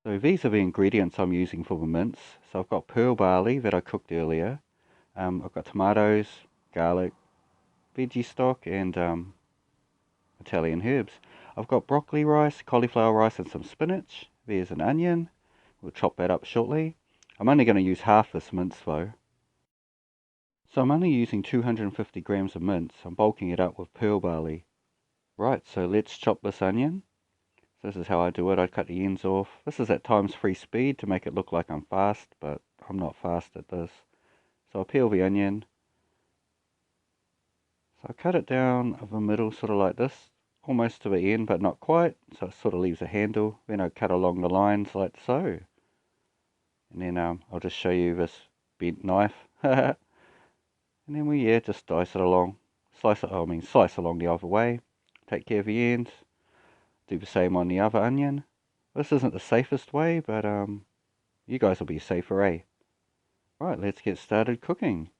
So these are the ingredients I'm using for the mince. So I've got pearl barley that I cooked earlier. I've got tomatoes, garlic, veggie stock, and Italian herbs. I've got broccoli rice, cauliflower rice, and some spinach. There's an onion. We'll chop that up shortly. I'm only going to use half this mince though. So I'm only using 250 grams of mince. I'm bulking it up with pearl barley. Right, so let's chop this onion. So this is how I do it. I cut the ends off. This is at times 3 speed to make it look like I'm fast, but I'm not fast at this. So I peel the onion. So I cut it down the middle, sort of like this, almost to the end, but not quite. So it sort of leaves a handle. Then I cut along the lines like so. And then I'll just show you this bent knife. And then we, just dice it along. Slice along the other way. Take care of the ends. Do the same on the other onion. This isn't the safest way, but you guys will be safer, eh? Right, let's get started cooking.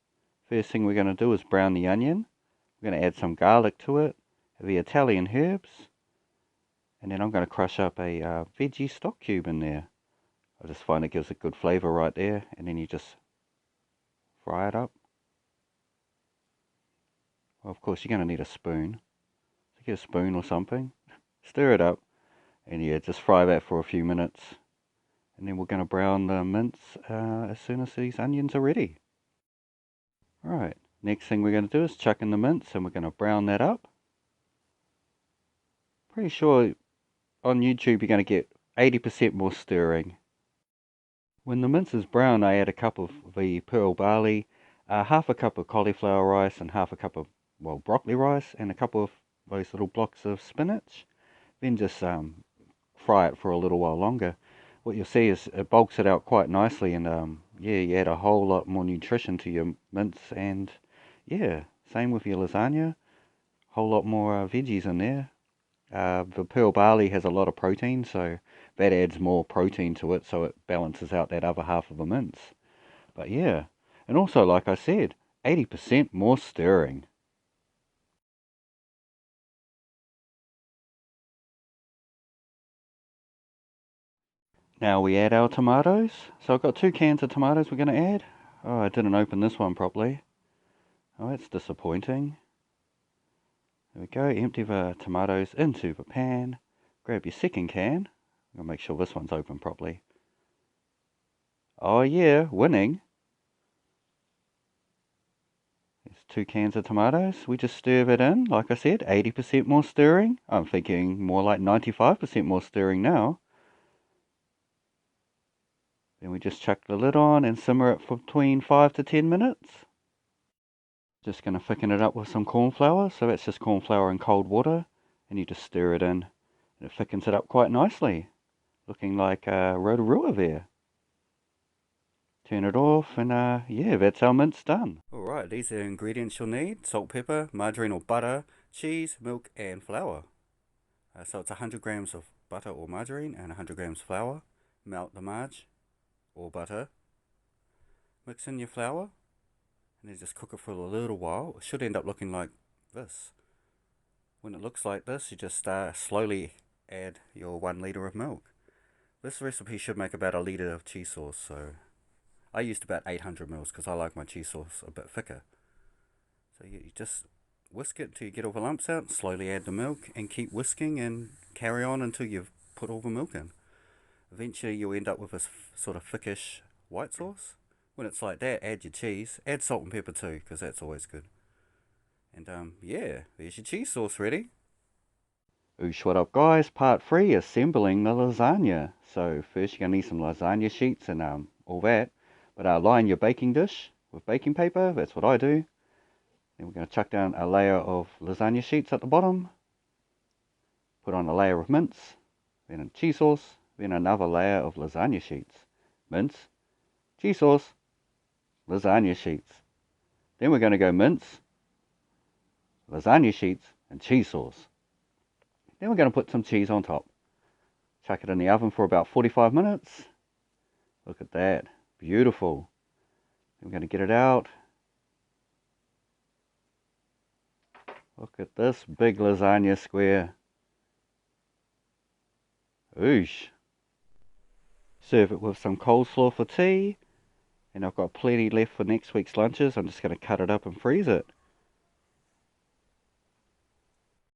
First thing we're going to do is brown the onion. We're going to add some garlic to it, the Italian herbs, and then I'm going to crush up a veggie stock cube in there. I just find it gives a good flavour right there, and then you just fry it up. Well, of course, you're going to need a spoon. So get a spoon or something, stir it up, and just fry that for a few minutes. And then we're going to brown the mince as soon as these onions are ready. Alright, next thing we're going to do is chuck in the mince, and we're going to brown that up. Pretty sure on YouTube you're going to get 80% more stirring. When the mince is brown, I add a cup of the pearl barley, half a cup of cauliflower rice, and half a cup of, well, broccoli rice, and a couple of those little blocks of spinach. Then just fry it for a little while longer. What you'll see is it bulks it out quite nicely, and yeah, you add a whole lot more nutrition to your mince, and yeah, same with your lasagna, whole lot more veggies in there. The pearl barley has a lot of protein, so that adds more protein to it, so it balances out that other half of the mince. But yeah, and also, like I said, 80% more stirring. Now we add our tomatoes. So I've got 2 cans of tomatoes we're going to add. Oh, I didn't open this one properly. Oh, that's disappointing. There we go, empty the tomatoes into the pan. Grab your second can. I'll make sure this one's open properly. Oh yeah, winning. There's 2 cans of tomatoes. We just stir that in. Like I said, 80% more stirring. I'm thinking more like 95% more stirring now. Then we just chuck the lid on and simmer it for between 5 to 10 minutes. Just going to thicken it up with some corn flour. So that's just corn flour and cold water. And you just stir it in. And it thickens it up quite nicely. Looking like Rotorua there. Turn it off, and yeah, that's our mince done. Alright, these are the ingredients you'll need: salt, pepper, margarine or butter, cheese, milk, and flour. So it's 100 grams of butter or margarine and 100 grams flour. Melt the marge or butter. Mix in your flour, and then just cook it for a little while. It should end up looking like this. When it looks like this, you just slowly add your 1 litre of milk. This recipe should make about a litre of cheese sauce, so I used about 800 mils because I like my cheese sauce a bit thicker. So you just whisk it until you get all the lumps out, slowly add the milk, and keep whisking and carry on until you've put all the milk in. Eventually you'll end up with this sort of thickish white sauce. When it's like that, add your cheese. Add salt and pepper too, because that's always good. And yeah, there's your cheese sauce ready. Oosh, what up guys? Part 3, assembling the lasagna. So first you're going to need some lasagna sheets and all that. But line your baking dish with baking paper, that's what I do. Then we're going to chuck down a layer of lasagna sheets at the bottom. Put on a layer of mince, then a cheese sauce, then another layer of lasagna sheets. Mince, cheese sauce, lasagna sheets. Then we're going to go mince, lasagna sheets, and cheese sauce. Then we're going to put some cheese on top. Chuck it in the oven for about 45 minutes. Look at that, beautiful. Then we're going to get it out. Look at this big lasagna square. Oosh. serve it with some coleslaw for tea. And I've got plenty left for next week's lunches. I'm just going to cut it up and freeze it.